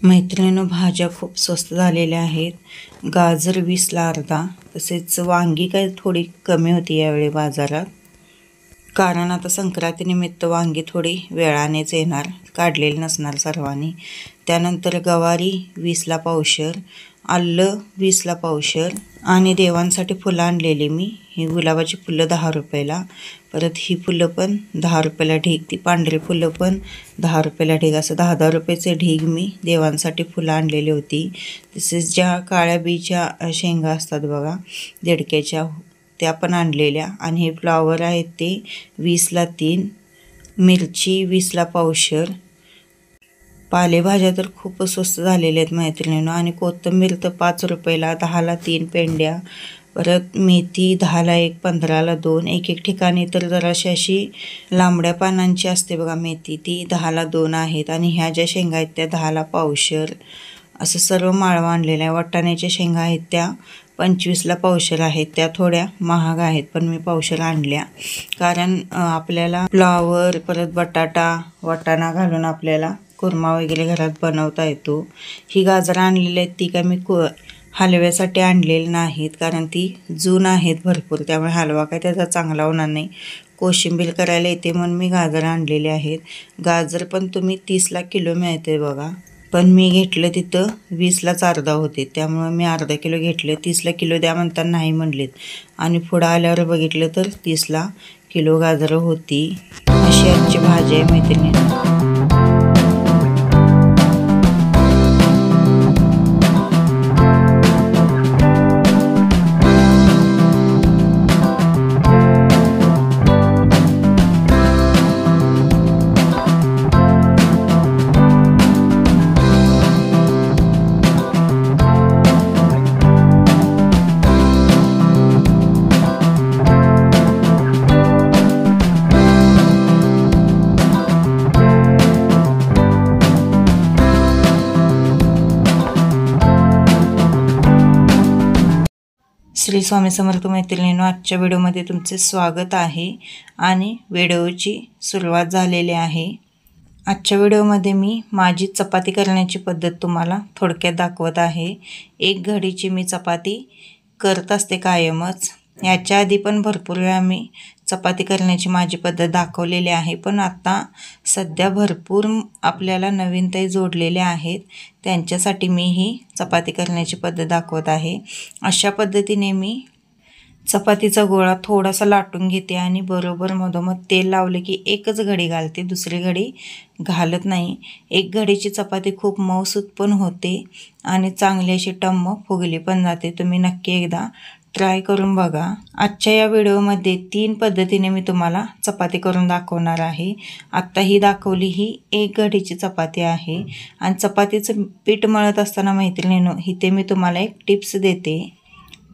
मैत्रिणींनो, भाज्या खूप स्वस्त झालेल्या आहेत. गाजर 20ला अर्धा, तसेच वांगी काय थोडी कमी होती यावेळी बाजारात, कारण आता संक्रांतीनिमित्त वांगी थोडी वेळानेच येणार, काढलेली नसणार सर्वांनी. त्यानंतर गवारी 20ला पावशर, आलं 20ला पावशर आणि देवांसाठी फुलं आणलेली मी. ही गुलाबाची फुलं 10 रुपयाला, परत ही फुलं पण 10 रुपयाला ढीग, ती पांढरी फुलं पण 10 रुपयाला ढीग, असं 10-10 रुपयाचे ढीग मी देवांसाठी फुलं आणलेली होती. तसेच ज्या काळ्या बीच्या शेंगा असतात बघा, देडक्याच्या, त्या पण आणलेल्या. आणि हे फ्लॉवर आहेत ते 20ला 3, मिरची 20ला पावशर. पालेभाज्या तर खूप स्वस्त झालेल्या आहेत मैत्रिणींनो. आणि कोथिंबीर तर 5 रुपयाला, 10ला 3 पेंड्या. परत मेथी 10ला 1, 15ला 2. एक ठिकाणी तर जराशी अशी लांबड्या पानांची असते बघा मेथी, ती 10ला 2 आहेत. आणि ह्या ज्या शेंगा आहेत त्या 10ला पावशर. असं सर्व माळवं आणलेलं आहे. वाटाण्याच्या शेंगा आहेत त्या 25ला पावशर आहेत. त्या थोड्या महाग आहेत, पण मी पावशर आणल्या, कारण आपल्याला फ्लॉवर, परत बटाटा, वाटाणा घालून आपल्याला कुर्मा वगैरे घरात बनवता येतो. ही गाजरं आणलेली आहेत ती काय मी हलव्यासाठी आणलेली नाहीत, कारण ती जून आहेत भरपूर, त्यामुळे हलवा काय त्याचा चांगला होणार नाही. कोशिंबीर करायला येते म्हणून मी गाजर आणलेले आहेत. गाजर पण तुम्ही 30ला किलो मिळते बघा, पण मी घेतलं तिथं 20लाच अर्धा होते, त्यामुळं मी अर्धा किलो घेतलं. 30ला किलो द्या म्हणताना नाही म्हणलेत, आणि पुढं आल्यावर बघितलं तर 30ला किलो गाजरं होती. अशी आजची भाजी आहे मैत्रिणींनो. श्री स्वामी समर्थ मैत्रिणींनो, आजच्या व्हिडिओमध्ये तुमचे स्वागत आहे. आणि व्हिडिओची सुरुवात झालेली आहे. आजच्या व्हिडिओमध्ये मी माझी चपाती करण्याची पद्धत तुम्हाला थोडक्यात दाखवत आहे. एक घडीची मी चपाती करत असते कायमच. याच्या आधी पण भरपूर वेळा मी चपाती करण्याची माझी पद्धत दाखवलेली आहे, पण आता सध्या भरपूर आपल्याला नवीन काही जोडलेले आहेत, त्यांच्यासाठी मी ही चपाती करण्याची पद्धत दाखवत आहे. अशा पद्धतीने मी चपातीचा गोळा थोडासा लाटून घेते आणि बरोबर मधोमध तेल लावले की एकच घडी घालते, दुसरी घडी घालत नाही. एक घडीची चपाती खूप मऊसूत पण होते आणि चांगली अशी टम्म फुगली पण जाते. तुम्ही नक्की एकदा ट्राय करून बघा. आजच्या या व्हिडिओमध्ये 3 पद्धतीने मी तुम्हाला चपाती करून दाखवणार आहे. आत्ता ही दाखवली ही एक घडीची चपाती आहे. आणि चपातीचं पीठ मळत असताना मैत्रिणींनो, इथे मी तुम्हाला एक टिप्स देते.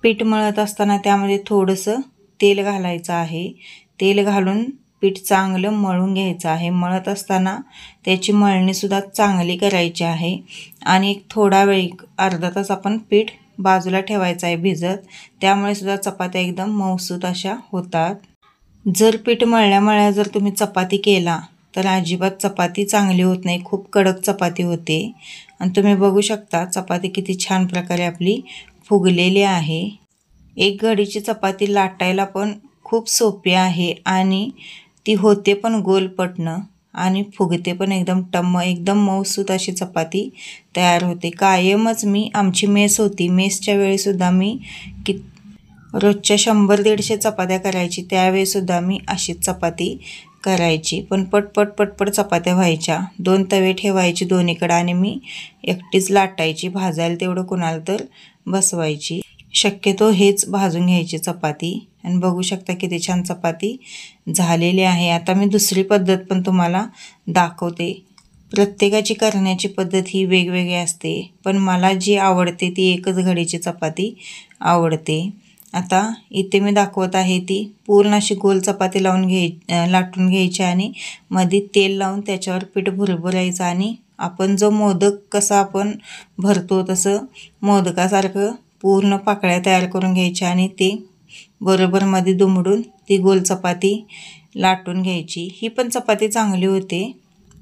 पीठ मळत असताना त्यामध्ये थोडंसं तेल घालायचं आहे. तेल घालून पीठ चांगलं मळून घ्यायचं आहे. मळत असताना त्याची मळणीसुद्धा चांगली करायची आहे. आणि एक थोडा वेळ, अर्धा तास आपण पीठ बाजूला ठेवायचं आहे भिजत, त्यामुळे सुद्धा चपात्या एकदम मऊसूत अशा होतात. जर पीठ मळल्या जर तुम्ही चपाती केला तर अजिबात चपाती चांगली होत नाही, खूप कडक चपाती होते. आणि तुम्ही बघू शकता चपाती किती छान प्रकारे आपली फुगलेली आहे. एक घडीची चपाती लाटायला पण खूप सोपी आहे आणि ती होते पण गोलपटनं आणि फुगते पण एकदम टम्म, एकदम मऊसूत अशी चपाती तयार होते. कायमच मी, आमची मेस होती, मेसच्या वेळीसुद्धा मी रोजच्या 100-150 चपात्या करायची, त्यावेळीसुद्धा मी अशीच चपाती करायची. पण पटपट चपात्या व्हायच्या. 2 तवे ठेवायचे दोन्हीकडं आणि मी एकटीच लाटायची. भाजायला तेवढं कुणाला तर बसवायची. शक्यतो हेच भाजून घ्यायची चपाती. आणि बघू शकता किती छान चपाती झालेली आहे. आता मी दुसरी पद्धत पण तुम्हाला दाखवते. प्रत्येकाची करण्याची पद्धत ही वेगवेगळी असते, पण मला जी आवडते ती एकच घडीची चपाती आवडते. आता इथे मी दाखवत आहे ती पूर्ण अशी गोल चपाती लाटून घ्यायची आणि मध्ये तेल लावून त्याच्यावर पीठ भुरभुरायचं आणि आपण जो मोदक कसा आपण भरतो तसं मोदकासारखं पूर्ण पाकळ्या तयार करून घ्यायच्या आणि ते बरोबर मध्ये दुमडून ती गोल चपाती लाटून घ्यायची. ही पण चपाती चांगली होते,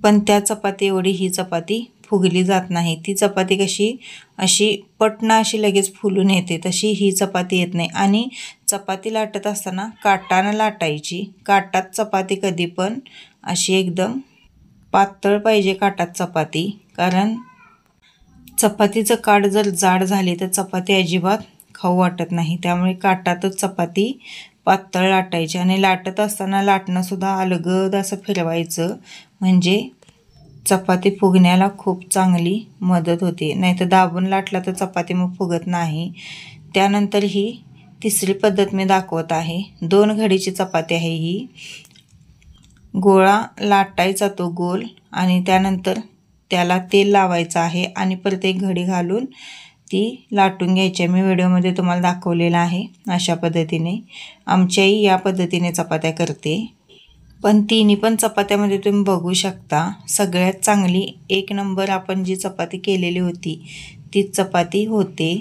पण त्या चपाती एवढी ही चपाती फुगली जात नाही. ती चपाती कशी अशी पटना अशी लगेच फुलून येते, तशी ही चपाती येत नाही. आणि चपाती लाटत असताना काटानं लाटायची. काटात चपाती कधी पण अशी एकदम पातळ पाहिजे काटात चपाती, कारण चपातीचं काठ जर जाड झाली तर चपाती अजिबात खाऊ वाटत नाही. त्यामुळे काटातच चपाती पातळ लाटायची. आणि लाटत असताना लाटणंसुद्धा अलगद असं फिरवायचं, म्हणजे चपाती फुगण्याला खूप चांगली मदत होते. नाहीतर दाबून लाटला तर चपाती मग फुगत नाही. त्यानंतर ही तिसरी पद्धत मी दाखवत आहे. 2 घडीची चपाती आहे ही. गोळा लाटायचा तो गोल आणि त्यानंतर त्याला तेल लावायचं आहे आणि परत एक घडी घालून ती लाटून घ्यायची. मी व्हिडिओमध्ये तुम्हाला दाखवलेलं आहे. अशा पद्धतीने आमची आई या पद्धतीने चपात्या करते. पण तिन्ही पण चपात्यामध्ये तुम्ही बघू शकता, सगळ्यात चांगली 1 नंबर आपण जी चपाती केलेली होती तीच चपाती होते.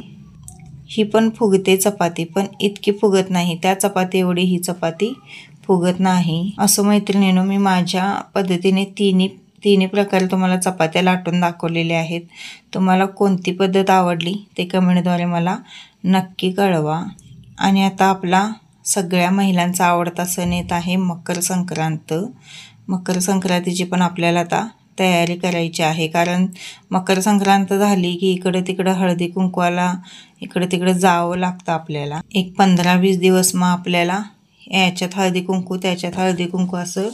ही पण फुगते चपाती, पण इतकी फुगत नाही. त्या चपाती एवढी ही चपाती फुगत नाही. असं मैत्रिणींनो, मी माझ्या पद्धतीने तिन्ही प्रकारे तुम्हाला चपात्या लाटून दाखवलेल्या आहेत. तुम्हाला कोणती पद्धत आवडली ते कमेंटद्वारे मला नक्की कळवा. आणि आता आपला सगळ्या महिलांचा आवडता सण येत आहे मकर संक्रांत. मकर संक्रांतीची पण आपल्याला आता तयारी करायची आहे, कारण मकर संक्रांत झाली की इकडं तिकडं हळदी कुंकवाला इकडं तिकडं जावं लागतं आपल्याला. एक 15-20 दिवस मग आपल्याला याच्यात हळदी कुंकू त्याच्यात हळदी कुंकू असं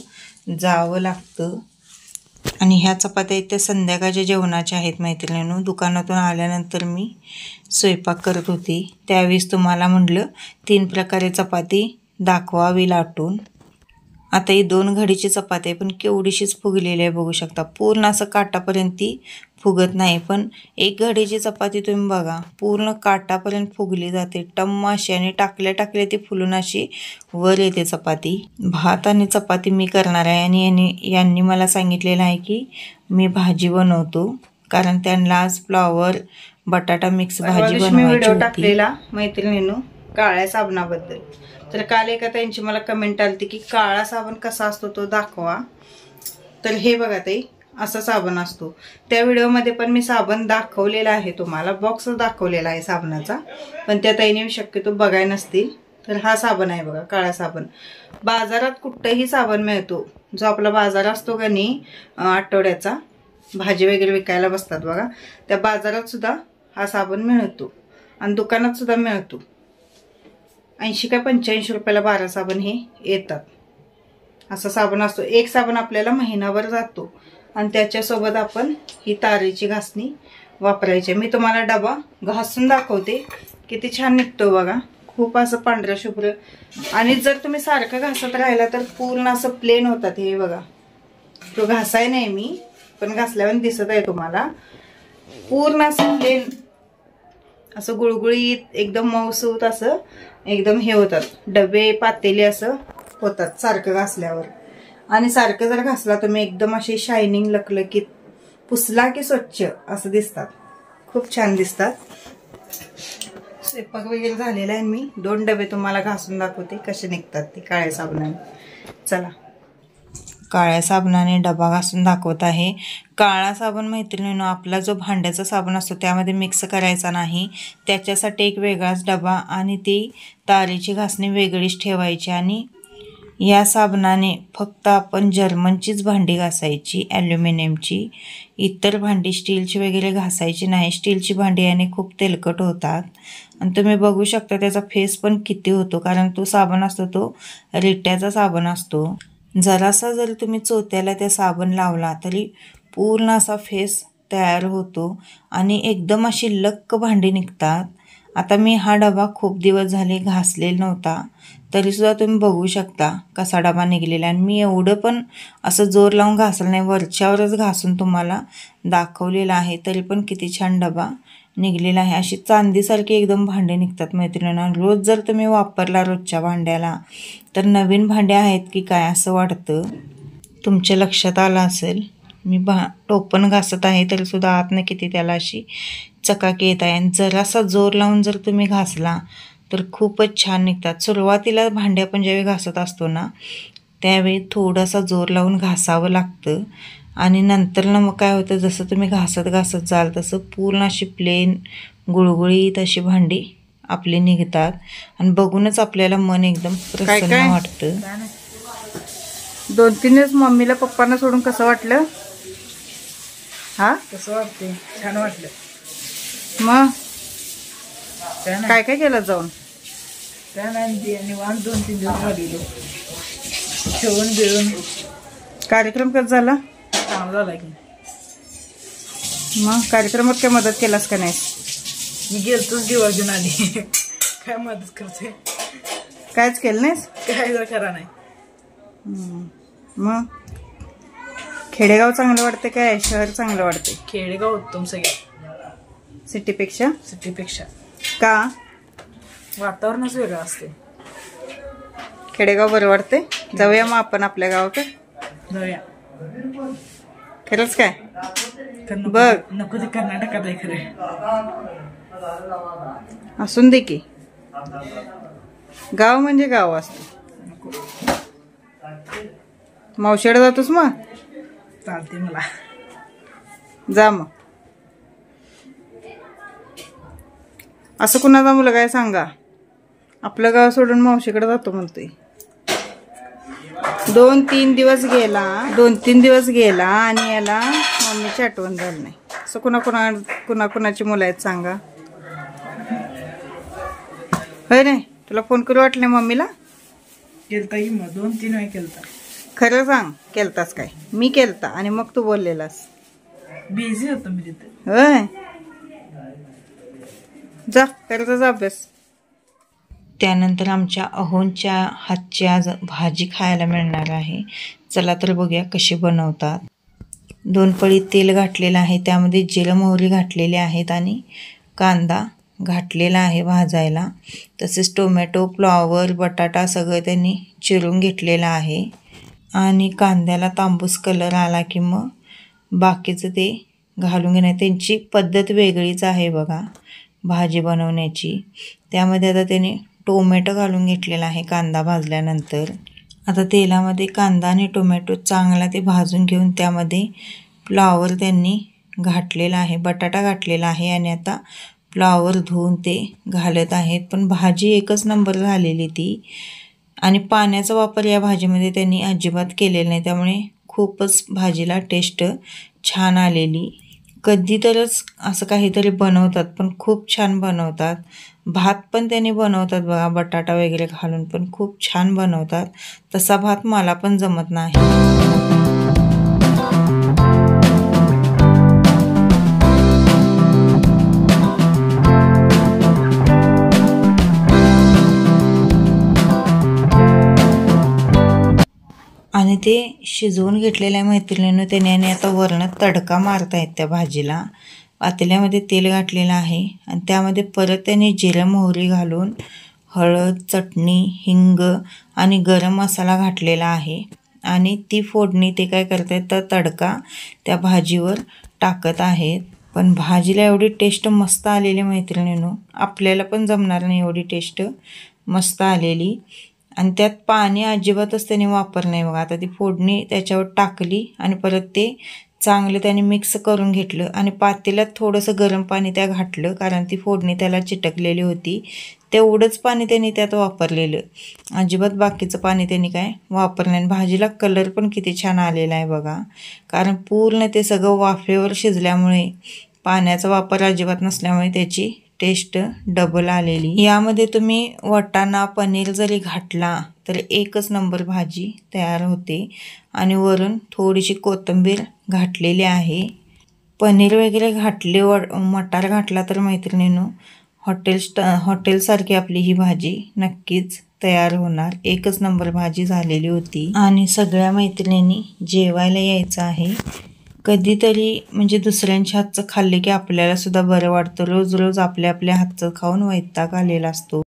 जावं लागतं. आणि ह्या चपात्या इथे संध्याकाळच्या जेवणाच्या आहेत मैत्रिणींनो. दुकानातून आल्यानंतर मी स्वयंपाक करत होती, त्यावेळेस तुम्हाला म्हटलं 3 प्रकारे चपाती दाखवावी लाटून. आता ही 2 घडीची चपाती आहे, पण केवढीशीच फुगलेली आहे बघू शकता. पूर्ण असं काटापर्यंत ती फुगत नाही, पण 1 घडीची चपाती तुम्ही बघा पूर्ण काटापर्यंत फुगली जाते टम्म अशी. आणि टाकल्या टाकल्या ती फुलून अशी वर येते चपाती. भात आणि चपाती मी करणार आहे. आणि यांनी मला सांगितलेलं आहे की मी भाजी बनवतो, कारण त्यांना आज फ्लॉवर बटाटा मिक्स भाजी बनवायची होती. टाकलेला मैत्रिणींनो काळ्या साबणाबद्दल. तर काल एका त्यांची मला कमेंट आली की काळा साबण कसा असतो तो दाखवा. तर हे बघा ताई, असा साबण असतो. त्या व्हिडिओमध्ये पण मी साबण दाखवलेला आहे, तुम्हाला बॉक्स दाखवलेला आहे साबणाचा, पण त्या ताईने शक्यतो बघाय नसतील. तर हा साबण आहे बघा, काळा साबण. बाजारात कुठंही साबण मिळतो, जो आपला बाजार असतो का नाही आठवड्याचा, भाजी वगैरे विकायला बसतात बघा, त्या बाजारात सुद्धा हा साबण मिळतो आणि दुकानात सुद्धा मिळतो. 80 का 85 रुपयाला 12 साबण हे येतात. असा साबण असतो. एक साबण आपल्याला महिनाभर जातो. आणि त्याच्यासोबत आपण ही तारेची घासणी वापरायची. मी तुम्हाला डबा घासून दाखवते, किती छान निघतो बघा, खूप असं पांढरं शुभ्र. आणि जर तुम्ही सारखं घासत राहिला तर पूर्ण असं प्लेन होतात. हे बघा, तो घासाय नाही मी, पण घासल्यावर दिसत आहे तुम्हाला, पूर्ण असं प्लेन असं गुळगुळीत एकदम मऊसूत असं एकदम हे होतात. डबे पातेले असं होतात सारखं घासल्यावर. आणि सारखं जर घासला तुम्ही एकदम अशी शायनिंग लकलकीत, पुसला की स्वच्छ असं दिसतात, खूप छान दिसतात. स्वयंपाक वगैरे झालेला आहे. मी 2 डबे तुम्हाला घासून दाखवते कसे निघतात ते काळ्या साबणाने. चला, काळ्या साबणाने डबा घासून दाखवत आहे. काळा साबण मैत्रिणींनो आपला जो भांड्याचा साबण असतो त्यामध्ये मिक्स करायचा नाही, त्याच्यासाठी एक वेगळाच डबा आणि ती तारेची घासणी वेगळीच ठेवायची. आणि या साबणाने फक्त आपण जर्मनचीच भांडी घासायची, ॲल्युमिनियमची. इतर भांडी स्टीलची वगैरे घासायची नाही. स्टीलची भांडी याने खूप तेलकट होतात. आणि तुम्ही बघू शकता त्याचा फेस पण किती होतो, कारण तो साबण असतो तो रिट्याचा साबण असतो. जरासा जर तुम्ही चोत्याला त्या साबण लावला तरी पूर्ण असा फेस तयार होतो आणि एकदम अशी लक्क भांडी निघतात. आता मी हा डबा खूप दिवस झाले घासलेला नव्हता, तरीसुद्धा तुम्ही बघू शकता कसा डबा निघलेला. आणि मी एवढं पण असं जोर लावून घासलं नाही, वरच्यावरच घासून तुम्हाला दाखवलेला आहे, तरी पण किती छान डबा निघलेला आहे. अशी चांदीसारखी एकदम भांडे निघतात मैत्रिणींना. रोज जर तुम्ही वापरला रोजच्या भांड्याला तर नवीन भांडे आहेत की काय असं वाटतं. तुमच्या लक्षात आलं असेल, मी टोपण घासत आहे तरीसुद्धा आतनं किती त्याला अशी चकाकी येत आहे. आणि जरासा जोर लावून जर तुम्ही घासला तर खूपच छान निघतात. सुरुवातीला भांडे आपण ज्यावेळी घासत असतो ना त्यावेळी थोडासा जोर लावून घासावं लागतं, आणि नंतर ना मग काय होतं, जसं तुम्ही घासत घासत जाल तसं पूर्ण अशी प्लेन गुळगुळीत अशी भांडी आपली निघतात आणि बघूनच आपल्याला मन एकदम प्रसन्न वाटतं. 2-3 दिवस मम्मीला पप्पांना सोडून कसं वाटलं? हा, कसं वाटते? छान वाटलं. मग काय काय केलं जाऊन? निवांत 2-3 दिवस घालवलो. जेवण बिळून. कार्यक्रम कसा झाला? चांगला झाला की. मग कार्यक्रमात काय मदत केलास का नाही? मी गेलतोच दिवाळी आली. काय मदत करते? कायच केलं नाहीस? काय जर खरा नाही. मग खेडेगाव चांगलं वाटते काय शहर चांगलं वाटते? खेडेगाव उत्तम सगळ्यात. सिटीपेक्षा? सिटीपेक्षा. का? वातावरणच वेगळं असते. खेडेगाव बरं वाटते. जाऊया मग आपण आपल्या गावाकडे. जाऊया. खरंच काय? बघ नको ते कर्नाटकात आहे खरे. असून दे की, गाव म्हणजे गाव असते. मावशीकडे जातोस मग? चालते मला. जा मग. असं कुणाचा मुलगा आहे सांगा, आपलं गाव सोडून मावशीकडे जातो म्हणतोय. 2-3 दिवस गेला आणि याला मम्मीची आठवण झाली नाही. असं कुणाची मुलं आहेत सांगा? होय नाही? तुला फोन करू वाटलं मम्मीला? केलता की मग 2-3 वेळा केलता. खरं सांग, केलतास काय? मी केलता आणि मग तू बोललेलास. बिझी होतो मी तिथे. होय, जा करता जा अभ्यास. त्यानंतर आमच्या अहोंच्या हातची आज भाजी खायला मिळणार आहे. चला तर बघूया कशी बनवतात. 2 पळी तेल घातलेलं आहे, त्यामध्ये जिरं मोहरी घातलेले आहेत आणि कांदा घातलेला आहे भाजायला. तसेच टोमॅटो, फ्लॉवर, बटाटा सगळं त्यांनी चिरून घेतलेलं आहे. आणि कांद्याला तांबूस कलर आला की मग बाकीचं ते घालून घेणार. त्यांची पद्धत वेगळीच आहे बघा भाजी बनवण्याची. त्यामध्ये आता त्यांनी टोमॅटो घालून घेतलेला आहे कांदा भाजल्यानंतर. आता तेलामध्ये कांदा आणि टोमॅटो चांगला ते भाजून घेऊन त्यामध्ये फ्लॉवर त्यांनी घातलेला आहे, बटाटा घातलेला आहे आणि आता फ्लॉवर धुवून ते घालत आहेत. पण भाजी एकच नंबर झालेली ती. आणि पाण्याचा वापर या भाजीमध्ये त्यांनी अजिबात केलेला नाही, त्यामुळे खूपच भाजीला टेस्ट छान आलेली. कधीतरच असं काहीतरी बनवतात पण खूप छान बनवतात. भात पण त्यांनी बनवतात बघा बटाटा वगैरे घालून, पण खूप छान बनवतात. तसा भात मला पण जमत नाही. आणि ते शिजवून घेतलेल्या मैत्रिणीनं त्याने आणि आता वरनं तडका मारतायत त्या भाजीला. पातेल्यामध्ये तेल घातलेलं आहे आणि त्यामध्ये परत त्याने जिरं मोहरी घालून हळद, चटणी, हिंग आणि गरम मसाला घातलेला आहे. आणि ती फोडणी ते काय करतायत तर तडका त्या भाजीवर टाकत आहेत. पण भाजीला एवढी टेस्ट मस्त आलेली मैत्रिणीनं, आपल्याला पण जमणार नाही एवढी टेस्ट मस्त आलेली. आणि त्यात पाणी अजिबातच त्याने वापर नाही बघा. आता ती फोडणी त्याच्यावर टाकली आणि परत ते चांगलं त्याने मिक्स करून घेतलं आणि पातेल्यात थोडंसं गरम पाणी त्या घातलं, कारण ती फोडणी त्याला चिटकलेली होती. तेवढंच पाणी त्यांनी त्यात वापरलेलं, अजिबात बाकीचं पाणी त्यांनी काय वापरलं नाही. भाजीला कलर पण किती छान आलेला आहे बघा, कारण पूर्ण ते सगळं वाफेवर शिजल्यामुळे पाण्याचा वापर अजिबात नसल्यामुळे त्याची टेस्ट डबल आलेली. यामध्ये तुम्ही वाटाणा, पनीर जरी घातला तर एकच नंबर भाजी तयार होते. आणि वरून थोडीशी कोथिंबीर घातलेली आहे. पनीर वगैरे घातले, मटार घातला तर मैत्रिणींनो हॉटेलसारखी आपली ही भाजी नक्कीच तयार होणार. एकच नंबर भाजी झालेली होती. आणि सगळ्या मैत्रिणींनी जेवायला यायचं आहे. कधीतरी म्हणजे दुसऱ्यांच्या हातचं खाल्ले की आपल्याला सुद्धा बरं वाटतं. रोज रोज आपल्या हातचं खाऊन वैताग आलेला असतो.